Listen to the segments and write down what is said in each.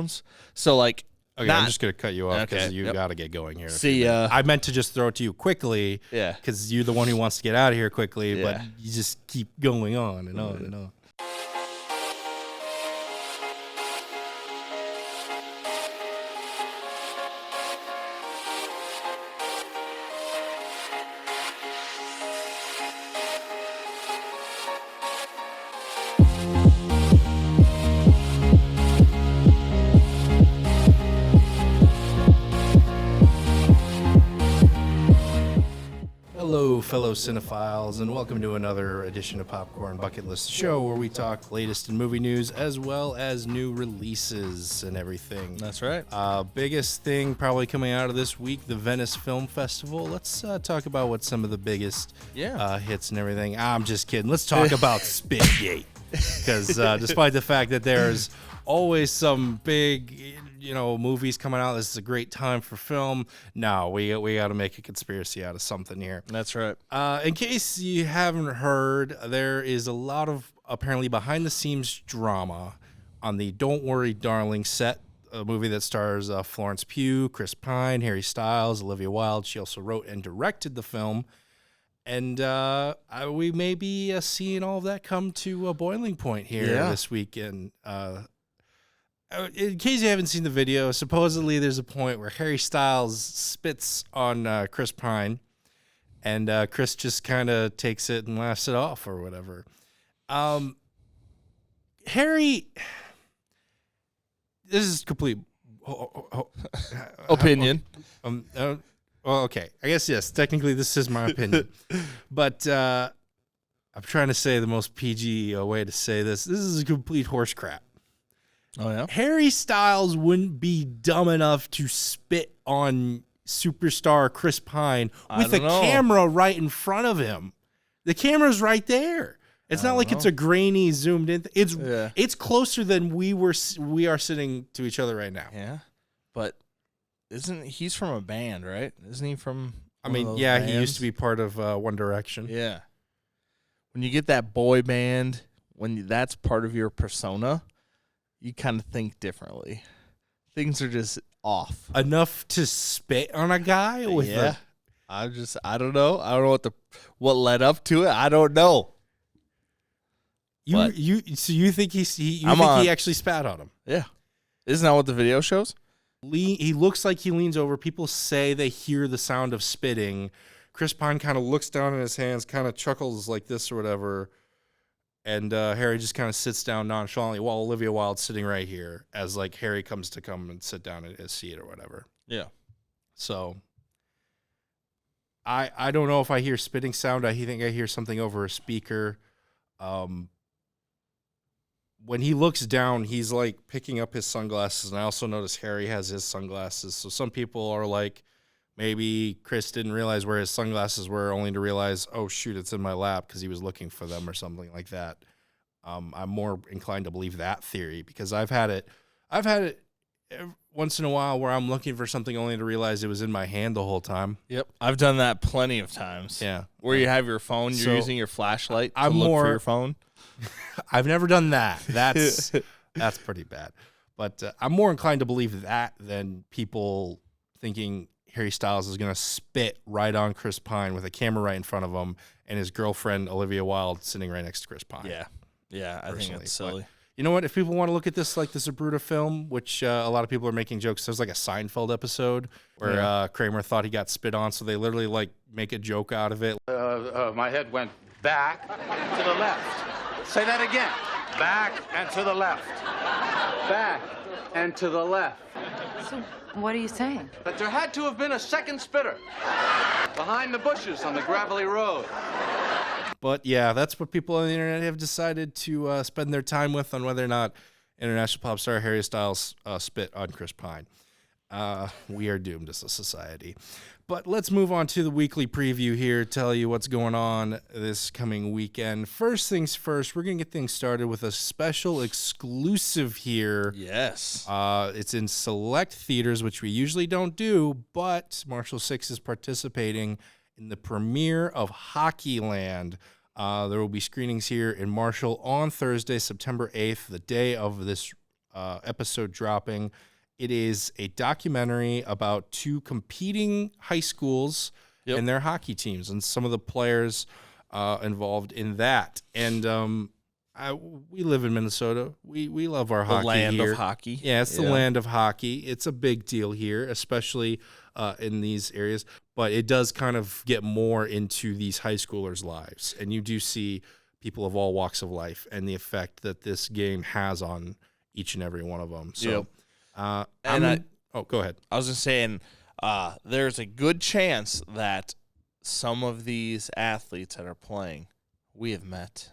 headphones. So, like, okay, I'm just going to cut you off because you got to get going here. See, I meant to just throw it to you quickly because you're the one who wants to get out of here quickly, but you just keep going on and on and on. Hello, fellow cinephiles, and welcome to another edition of Popcorn Bucket List Show, where we talk latest in movie news as well as new releases and everything. That's right. Biggest thing probably coming out of this week, the Venice Film Festival. Let's talk about what some of the biggest hits and everything. I'm just kidding. Let's talk about Spitgate, because despite the fact that there's always some big, movies coming out, this is a great time for film. No, we got to make a conspiracy out of something here. That's right. In case you haven't heard, there is a lot of apparently behind-the-scenes drama on the Don't Worry Darling set, a movie that stars Florence Pugh, Chris Pine, Harry Styles, Olivia Wilde. She also wrote and directed the film. And we may be seeing all of that come to a boiling point here this weekend. In case you haven't seen the video, supposedly there's a point where Harry Styles spits on Chris Pine, and Chris just kind of takes it and laughs it off or whatever. Harry, this is complete opinion. Well, okay. I guess, yes, technically this is my opinion. But I'm trying to say the most PG way to say this. This is a complete horse crap. Oh, yeah? Harry Styles wouldn't be dumb enough to spit on superstar Chris Pine with a camera right in front of him. The camera's right there. It's not like it's a grainy, zoomed in. It's closer than we are sitting to each other right now. Yeah, but he's from a band, right? Isn't he from? He used to be part of One Direction. Yeah. When you get that boy band, when that's part of your persona, you kind of think differently. Things are just off. Enough to spit on a guy with I don't know. I don't know what led up to it. I don't know. So you think he actually spat on him? Yeah. Isn't that what the video shows? He looks like he leans over. People say they hear the sound of spitting. Chris Pine kind of looks down in his hands, kind of chuckles like this or whatever. And Harry just kind of sits down nonchalantly while Olivia Wilde's sitting right here as, like, Harry comes to come and sit down at his seat or whatever. Yeah. So I don't know if I hear spitting sound. I think I hear something over a speaker. When he looks down, he's, like, picking up his sunglasses. And I also notice Harry has his sunglasses. So some people are like, maybe Chris didn't realize where his sunglasses were, only to realize, oh, shoot, it's in my lap because he was looking for them or something like that. I'm more inclined to believe that theory because I've had it once in a while where I'm looking for something only to realize it was in my hand the whole time. Yep. I've done that plenty of times. Yeah. Where you have your phone, you're using your flashlight to look for your phone. I've never done that. That's pretty bad. But I'm more inclined to believe that than people thinking Harry Styles is going to spit right on Chris Pine with a camera right in front of him and his girlfriend, Olivia Wilde, sitting right next to Chris Pine. Yeah. Yeah, I think it's silly. But you know what? If people want to look at this like this Zabruta film, which a lot of people are making jokes, there's like a Seinfeld episode where Kramer thought he got spit on, so they literally like make a joke out of it. My head went back to the left. Say that again. Back and to the left. Back and to the left. So what are you saying? That there had to have been a second spitter behind the bushes on the gravelly road. But yeah, that's what people on the internet have decided to spend their time with on whether or not international pop star Harry Styles spit on Chris Pine. We are doomed as a society. But let's move on to the weekly preview here, tell you what's going on this coming weekend. First things first, we're going to get things started with a special exclusive here. Yes. It's in select theaters, which we usually don't do, but Marshall 6 is participating in the premiere of Hockeyland. There will be screenings here in Marshall on Thursday, September 8th, the day of this episode dropping. It is a documentary about two competing high schools and their hockey teams and some of the players involved in that. And we live in Minnesota. We love our hockey land here. of hockey. Yeah, it's the land of hockey. It's a big deal here, especially in these areas. But it does kind of get more into these high schoolers' lives. And you do see people of all walks of life and the effect that this game has on each and every one of them. So, go ahead. I was just saying, there's a good chance that some of these athletes that are playing, we have not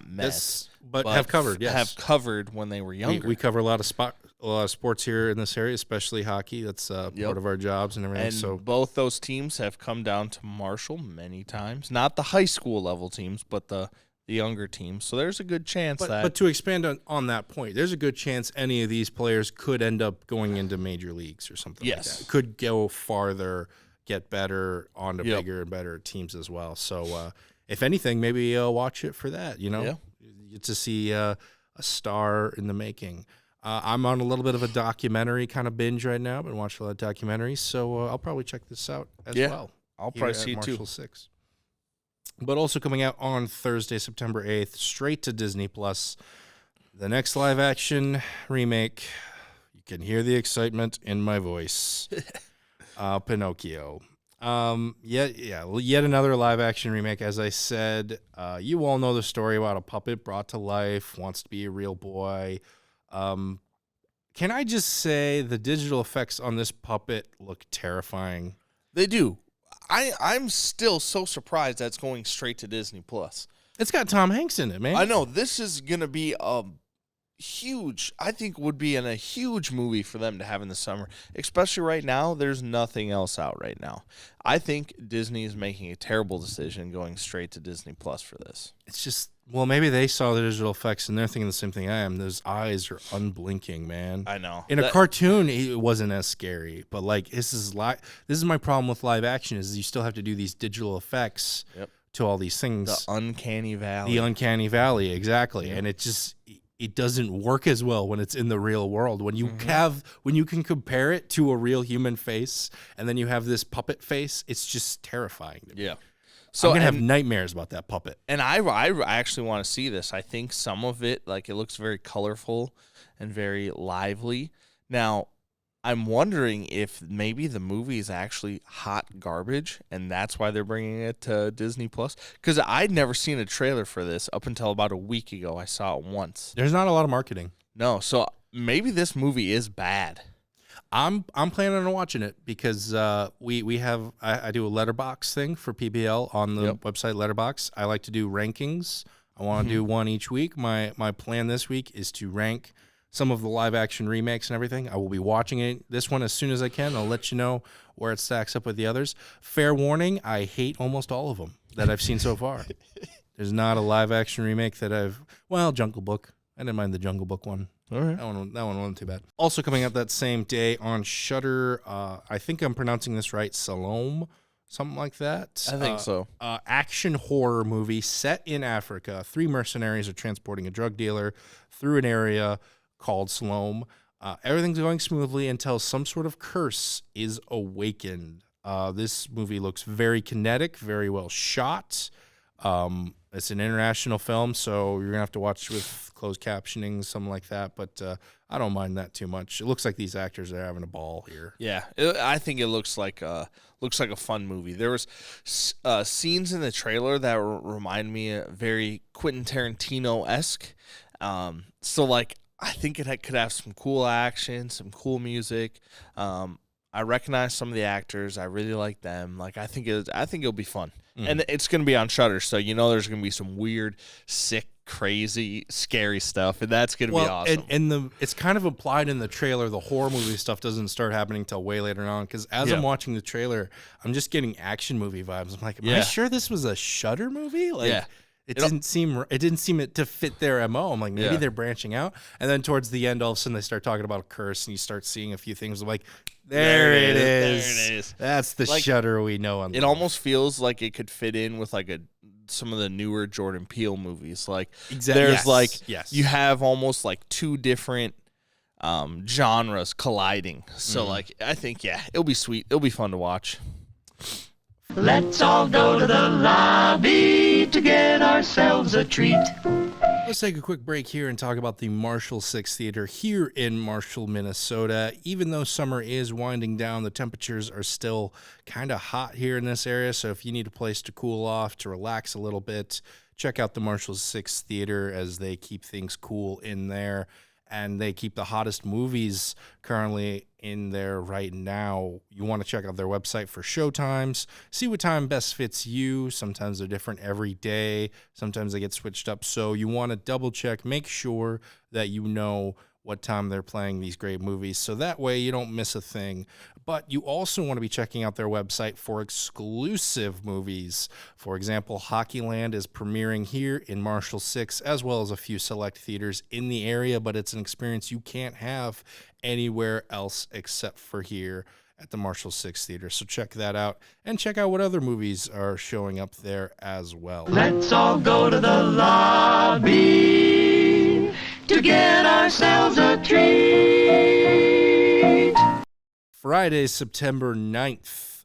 met, but have covered. Yes, have covered when they were younger. We cover a lot of sports here in this area, especially hockey. That's part of our jobs and everything. And so both those teams have come down to Marshall many times. Not the high school level teams, but the younger teams. So there's a good chance But to expand on that point, there's a good chance any of these players could end up going into major leagues or something like that. Could go farther, get better, onto bigger and better teams as well. So if anything, maybe watch it for that, you get to see a star in the making. I'm on a little bit of a documentary kind of binge right now. I've been watching a lot of documentaries, so I'll probably check this out as well. I'll probably see it too. Marshall 6. But also coming out on Thursday, September 8th, straight to Disney+, the next live-action remake. You can hear the excitement in my voice. Pinocchio. Yet another live-action remake. As I said, you all know the story about a puppet brought to life, wants to be a real boy. Can I just say the digital effects on this puppet look terrifying? They do. I'm still so surprised that's going straight to Disney Plus. It's got Tom Hanks in it, man. I know this is gonna be huge. I think would be a huge movie for them to have in the summer, especially right now. There's nothing else out right now. I think Disney is making a terrible decision going straight to Disney Plus for this. It's just maybe they saw the digital effects and they're thinking the same thing I am. Those eyes are unblinking, man. I know. In a cartoon, it wasn't as scary, but like this is my problem with live action is you still have to do these digital effects to all these things. The uncanny valley. The uncanny valley, exactly. And it doesn't work as well when it's in the real world. When you when you can compare it to a real human face and then you have this puppet face, it's just terrifying to me. Yeah. So I'm gonna have nightmares about that puppet. And I actually want to see this. I think some of it, it looks very colorful and very lively. Now, I'm wondering if maybe the movie is actually hot garbage, and that's why they're bringing it to Disney Plus. Because I'd never seen a trailer for this up until about a week ago. I saw it once. There's not a lot of marketing. No, so maybe this movie is bad. I'm planning on watching it because we have I do a Letterboxd thing for PBL on the website Letterboxd. I like to do rankings. I want to do one each week. My plan this week is to rank some of the live action remakes and everything. I will be watching this one as soon as I can. I'll let you know where it stacks up with the others. Fair warning, I hate almost all of them that I've seen so far. There's not a live action remake that Jungle Book. I didn't mind the Jungle Book one. All right. That one wasn't too bad. Also coming out that same day on Shudder, I think I'm pronouncing this right, Salome, something like that. I think so. Action horror movie set in Africa. 3 mercenaries are transporting a drug dealer through an area called Salome. Everything's going smoothly until some sort of curse is awakened. This movie looks very kinetic, very well shot. It's an international film, so you're going to have to watch with closed captioning, something like that. But I don't mind that too much. It looks like these actors are having a ball here. Yeah, I think it looks like a fun movie. There was scenes in the trailer that remind me very Quentin Tarantino-esque. I think it could have some cool action, some cool music. I recognize some of the actors. I really like them. I think it'll be fun. And it's going to be on Shudder, so there's going to be some weird, sick, crazy, scary stuff, and that's going to be awesome. And it's kind of implied in the trailer. The horror movie stuff doesn't start happening until way later on. Because as I'm watching the trailer, I'm just getting action movie vibes. I'm like, am I sure this was a Shudder movie? It didn't seem it to fit their MO. I'm like, maybe they're branching out. And then towards the end, all of a sudden they start talking about a curse, and you start seeing a few things. I'm like, there it is. That's the Shudder we know. It almost feels like it could fit in with some of the newer Jordan Peele movies. Exactly. There's you have almost 2 different genres colliding. So like I think it'll be sweet. It'll be fun to watch. Let's all go to the lobby to get ourselves a treat. Let's take a quick break here and talk about the Marshall 6 Theater here in Marshall, Minnesota. Even though summer is winding down, the temperatures are still kind of hot here in this area. So if you need a place to cool off, to relax a little bit, check out the Marshall 6 Theater as they keep things cool in there. And they keep the hottest movies currently in there right now. You want to check out their website for showtimes. See what time best fits you. Sometimes they're different every day. Sometimes they get switched up. So you want to double check. Make sure that you know what time they're playing these great movies. So that way you don't miss a thing. But you also want to be checking out their website for exclusive movies. For example, Hockeyland is premiering here in Marshall 6, as well as a few select theaters in the area, but it's an experience you can't have anywhere else except for here at the Marshall 6 Theater. So check that out, and check out what other movies are showing up there as well. Let's all go to the lobby to get ourselves a treat. Friday, September 9th.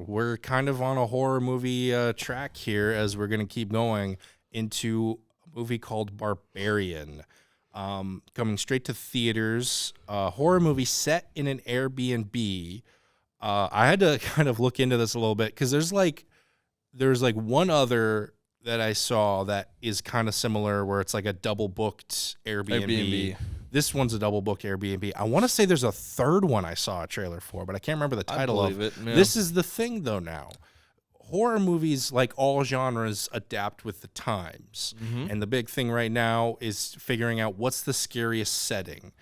We're kind of on a horror movie track here as we're going to keep going into a movie called Barbarian. Coming straight to theaters. A horror movie set in an Airbnb. I had to kind of look into this a little bit because there's like one other that I saw that is kind of similar where it's like a double booked Airbnb. This one's a double book Airbnb. I want to say there's a third one I saw a trailer for, but I can't remember the title of it. Yeah. This is the thing, though, now. Horror movies, like all genres, adapt with the times. Mm-hmm. And the big thing right now is figuring out what's the scariest setting.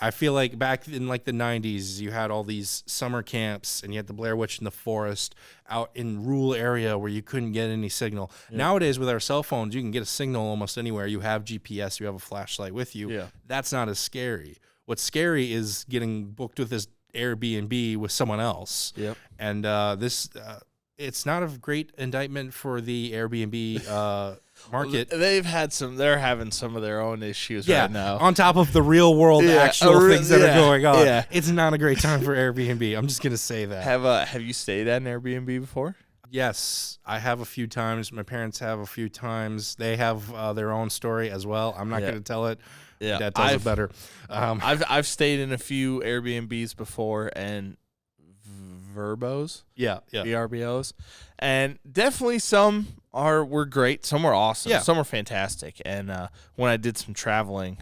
I feel like back in like the 90s, you had all these summer camps and you had the Blair Witch in the forest out in rural area where you couldn't get any signal. Yeah. Nowadays, with our cell phones, you can get a signal almost anywhere. You have GPS, you have a flashlight with you. Yeah. That's not as scary. What's scary is getting booked with this Airbnb with someone else. Yep. And it's not a great indictment for the Airbnb market. They're having some of their own issues right now. On top of the real world actual things that are going on. Yeah. It's not a great time for Airbnb. I'm just going to say that. Have you stayed at an Airbnb before? Yes, I have a few times. My parents have a few times. They have their own story as well. I'm not going to tell it. Yeah, That tells it better. I've stayed in a few Airbnbs before and Verbos, VRBOs, and definitely some were great, some were awesome, some were fantastic. And when I did some traveling,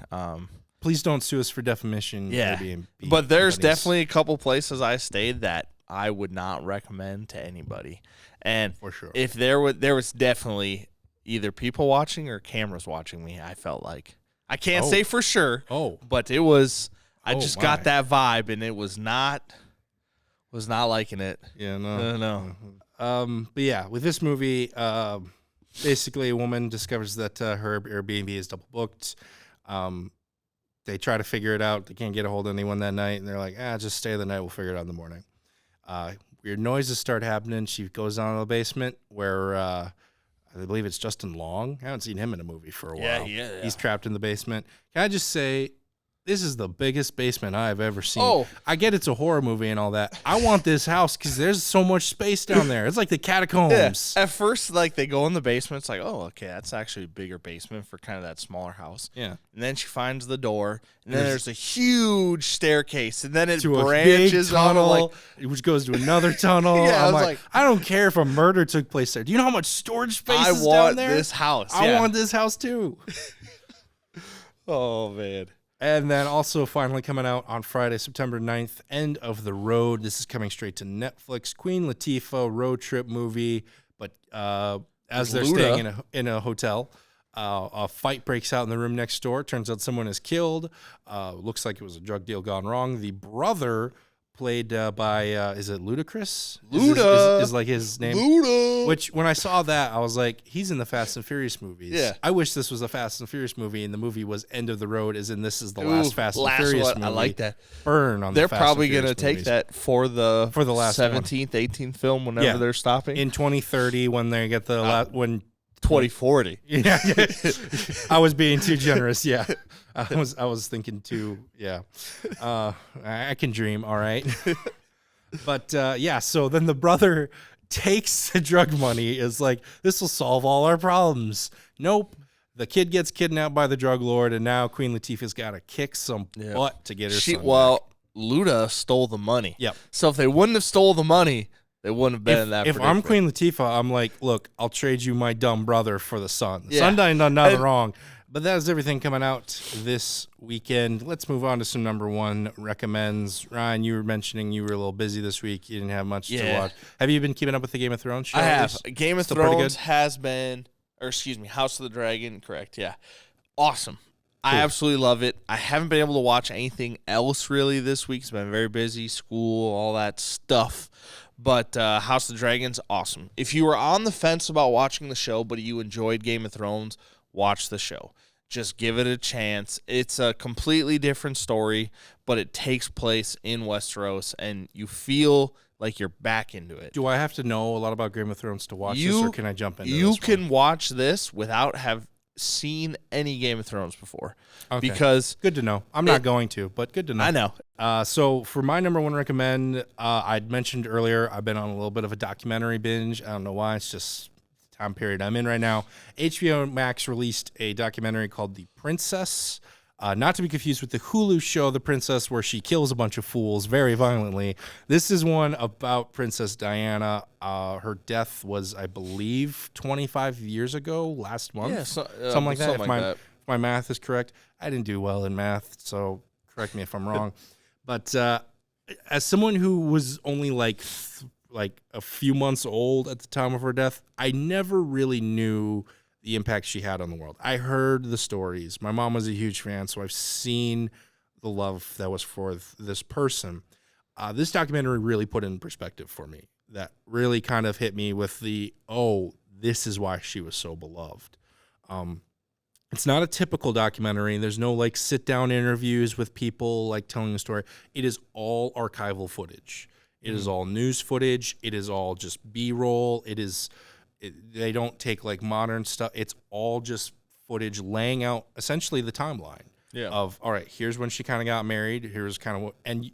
please don't sue us for defamation. Airbnb but there's definitely a couple places I stayed that I would not recommend to anybody. And for sure, if there was definitely either people watching or cameras watching me. I felt like I can't say for sure. But it was. I just got that vibe, and it was not. Was not liking it. Yeah, no. But yeah, with this movie, basically a woman discovers that her Airbnb is double booked. They try to figure it out. They can't get a hold of anyone that night, and they're like, just stay the night. We'll figure it out in the morning. Weird noises start happening. She goes down to the basement where I believe it's Justin Long. I haven't seen him in a movie for a while. Yeah. He's trapped in the basement. Can I just say, this is the biggest basement I've ever seen. I get it's a horror movie and all that. I want this house because there's so much space down there. It's like the catacombs. Yeah. At first, like they go in the basement, it's like, okay, that's actually a bigger basement for kind of that smaller house. Yeah. And then she finds the door, and then there's a huge staircase, and then it to branches a big tunnel, on which goes to another tunnel. Yeah, I'm like, I don't care if a murder took place there. Do you know how much storage space is down there? I want this house. I want this house too. Oh man. And then also finally coming out on Friday, September 9th, End of the Road. This is coming straight to Netflix. Queen Latifah road trip movie. But as they're staying in a hotel, a fight breaks out in the room next door. Turns out someone is killed. Looks like it was a drug deal gone wrong. The brother, played by, is it Ludacris? Luda. Is like his name. Luda. Which, when I saw that, I was like, he's in the Fast and Furious movies. Yeah. I wish this was a Fast and Furious movie, and the movie was End of the Road, as in this is the last Fast and Furious movie. I like that. Burn on They're the Fast probably and Furious to take movies. that for the last 17th, 18th film whenever they're stopping. In 2030, when they get the when 2040. Yeah, I was being too generous. Yeah, I was thinking too. Yeah, I can dream. All right, but yeah. So then the brother takes the drug money. Is like, this will solve all our problems. Nope. The kid gets kidnapped by the drug lord, and now Queen Latifah's got to kick some butt to get her son back. Luda stole the money. Yep. So if they wouldn't have stole the money, they wouldn't have been in that. If I'm Queen Latifah, I'm like, look, I'll trade you my dumb brother for the son. The son done nothing wrong. But that is everything coming out this weekend. Let's move on to some number one recommends. Ryan, you were mentioning you were a little busy this week. You didn't have much to watch. Have you been keeping up with the Game of Thrones show? I have. Game of Thrones has been, or excuse me, House of the Dragon, correct, yeah. Awesome. Cool. I absolutely love it. I haven't been able to watch anything else really this week. It's been very busy, school, all that stuff. But House of the Dragon's awesome. If you were on the fence about watching the show, but you enjoyed Game of Thrones, watch the show. Just give it a chance. It's a completely different story, but it takes place in Westeros, and you feel like you're back into it. Do I have to know a lot about Game of Thrones to watch this, or can I jump into this? You can watch this without have seen any Game of Thrones before. Okay. Because good to know. I'm not going to, but good to know. I know. So for my number one recommend, I'd mentioned earlier, I've been on a little bit of a documentary binge. I don't know why. It's just the time period I'm in right now. HBO Max released a documentary called The Princess. Not to be confused with the Hulu show, The Princess, where she kills a bunch of fools very violently. This is one about Princess Diana. Her death was, I believe, 25 years ago, last month. Yeah, something like that. If my math is correct. I didn't do well in math, so correct me if I'm wrong. But as someone who was only like a few months old at the time of her death, I never really knew the impact she had on the world. I heard the stories. My mom was a huge fan, so I've seen the love that was for this person. This documentary really put it in perspective for me. That really kind of hit me with this is why she was so beloved. It's not a typical documentary. There's no like sit-down interviews with people like telling the story. It is all archival footage. It is all news footage. It is all just B-roll. They don't take like modern stuff. It's all just footage laying out essentially the timeline of, all right, here's when she kind of got married. Here's kind of what, and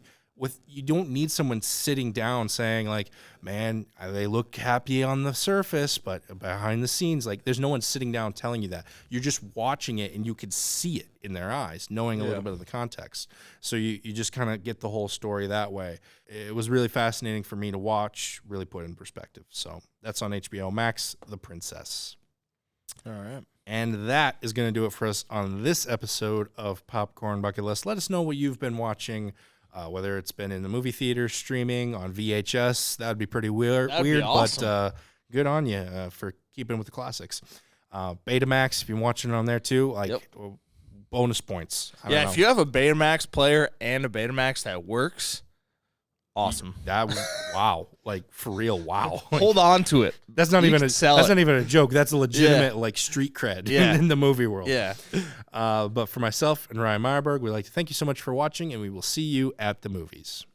you don't need someone sitting down saying like, man, they look happy on the surface, but behind the scenes, like there's no one sitting down telling you that. You're just watching it and you could see it in their eyes, knowing a little bit of the context. So you just kind of get the whole story that way. It was really fascinating for me to watch, really put it in perspective. So that's on HBO Max, The Princess. All right. And that is going to do it for us on this episode of Popcorn Bucket List. Let us know what you've been watching. Whether it's been in the movie theater, streaming, on VHS, that would be pretty weird. Be awesome. But good on you for keeping with the classics. Betamax, if you're watching it on there too, bonus points. I don't know. If you have a Betamax player and a Betamax that works, awesome. Wow, like for real, wow. Hold on to it. That's not even a joke. That's a legitimate like street cred in the movie world. Yeah. But for myself and Ryan Meyerberg, we'd like to thank you so much for watching, and we will see you at the movies.